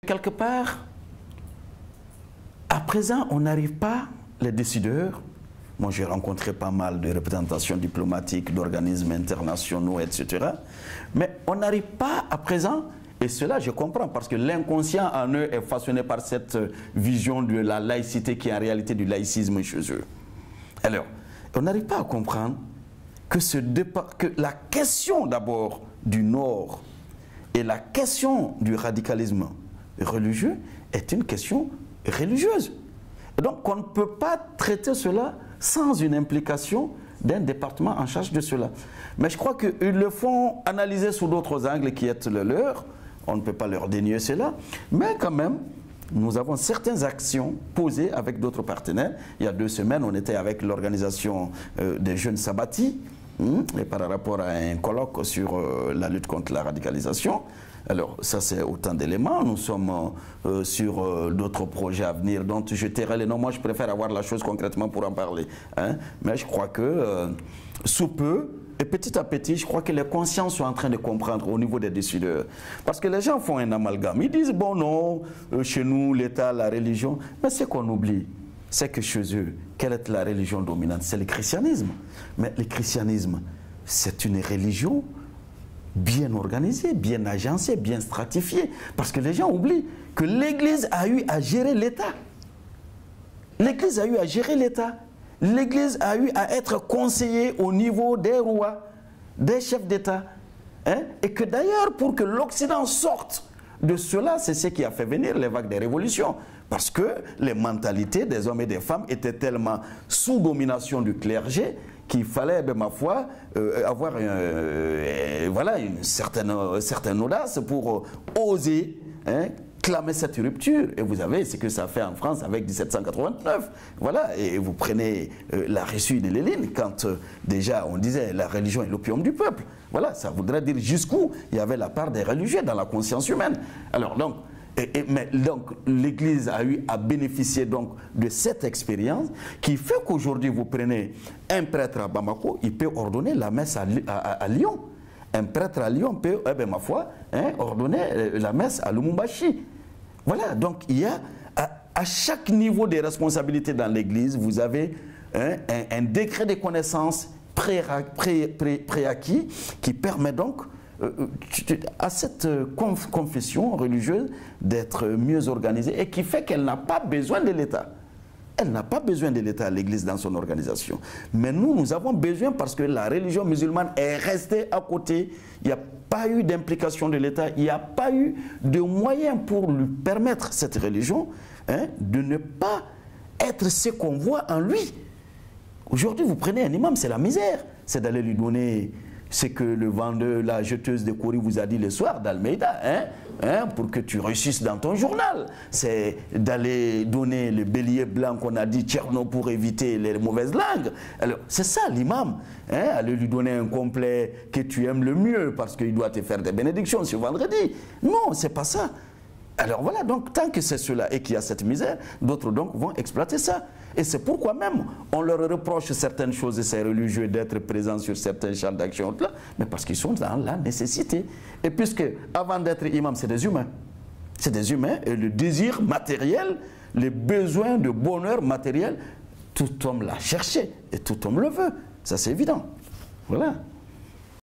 quelque part, à présent, on n'arrive pas, les décideurs, moi j'ai rencontré pas mal de représentations diplomatiques, d'organismes internationaux, etc. Mais on n'arrive pas à présent, et cela je comprends, parce que l'inconscient en eux est façonné par cette vision de la laïcité qui est en réalité du laïcisme chez eux. Alors, on n'arrive pas à comprendre que, que la question d'abord du Nord et la question du radicalisme religieux est une question religieuse. Et donc on ne peut pas traiter cela sans une implication d'un département en charge de cela. Mais je crois qu'ils le font analyser sous d'autres angles qui est le leur. On ne peut pas leur dénier cela. Mais quand même, nous avons certaines actions posées avec d'autres partenaires. Il y a 2 semaines, on était avec l'organisation des jeunes Sabati, et par rapport à un colloque sur la lutte contre la radicalisation. Alors, ça, c'est autant d'éléments. Nous sommes sur d'autres projets à venir dont je tairai les noms. Moi, je préfère avoir la chose concrètement pour en parler. Hein. Mais je crois que, sous peu, et petit à petit, je crois que les consciences sont en train de comprendre au niveau des décideurs. Parce que les gens font un amalgame. Ils disent, bon, non, chez nous, l'État, la religion. Mais ce qu'on oublie, c'est que chez eux, quelle est la religion dominante? C'est le christianisme. Mais le christianisme, c'est une religion bien organisée, bien agencée, bien stratifiée. Parce que les gens oublient que l'Église a eu à gérer l'État. L'Église a eu à gérer l'État. L'Église a eu à être conseillée au niveau des rois, des chefs d'État. Hein? Et que d'ailleurs, pour que l'Occident sorte de cela, c'est ce qui a fait venir les vagues des révolutions. Parce que les mentalités des hommes et des femmes étaient tellement sous domination du clergé qu'il fallait, de ma foi, avoir voilà, une certaine audace pour oser clamer cette rupture. Et vous avez ce que ça fait en France avec 1789. Voilà, et vous prenez la reçue de Lénine, quand déjà on disait la religion est l'opium du peuple. Voilà, ça voudrait dire jusqu'où il y avait la part des religieux dans la conscience humaine. Alors donc, mais donc l'Église a eu à bénéficier donc de cette expérience qui fait qu'aujourd'hui vous prenez un prêtre à Bamako, il peut ordonner la messe à Lyon. Un prêtre à Lyon peut, ma foi, ordonner la messe à Lumumbashi. Voilà, donc il y a à chaque niveau des responsabilités dans l'Église, vous avez un décret de connaissance préacquis qui permet donc à cette confession religieuse d'être mieux organisée et qui fait qu'elle n'a pas besoin de l'État. Elle n'a pas besoin de l'État, l'Église, dans son organisation. Mais nous avons besoin parce que la religion musulmane est restée à côté. Il n'y a pas eu d'implication de l'État. Il n'y a pas eu de moyens pour lui permettre, cette religion, de ne pas être ce qu'on voit en lui. Aujourd'hui, vous prenez un imam, c'est la misère. C'est d'aller lui donner ce que le vendeur, la jeteuse de courrier vous a dit le soir d'Almeida, pour que tu réussisses dans ton journal. C'est d'aller donner le bélier blanc qu'on a dit Tcherno pour éviter les mauvaises langues. Alors, c'est ça l'imam. Aller lui donner un complet que tu aimes le mieux parce qu'il doit te faire des bénédictions ce vendredi. Non, c'est pas ça. Alors voilà, donc tant que c'est cela et qu'il y a cette misère, d'autres donc vont exploiter ça. Et c'est pourquoi même on leur reproche certaines choses de ces religieux d'être présents sur certains champs d'action-là, mais parce qu'ils sont dans la nécessité. Et puisque avant d'être imam, c'est des humains. C'est des humains et le désir matériel, les besoins de bonheur matériel, tout homme l'a cherché et tout homme le veut. Ça c'est évident. Voilà.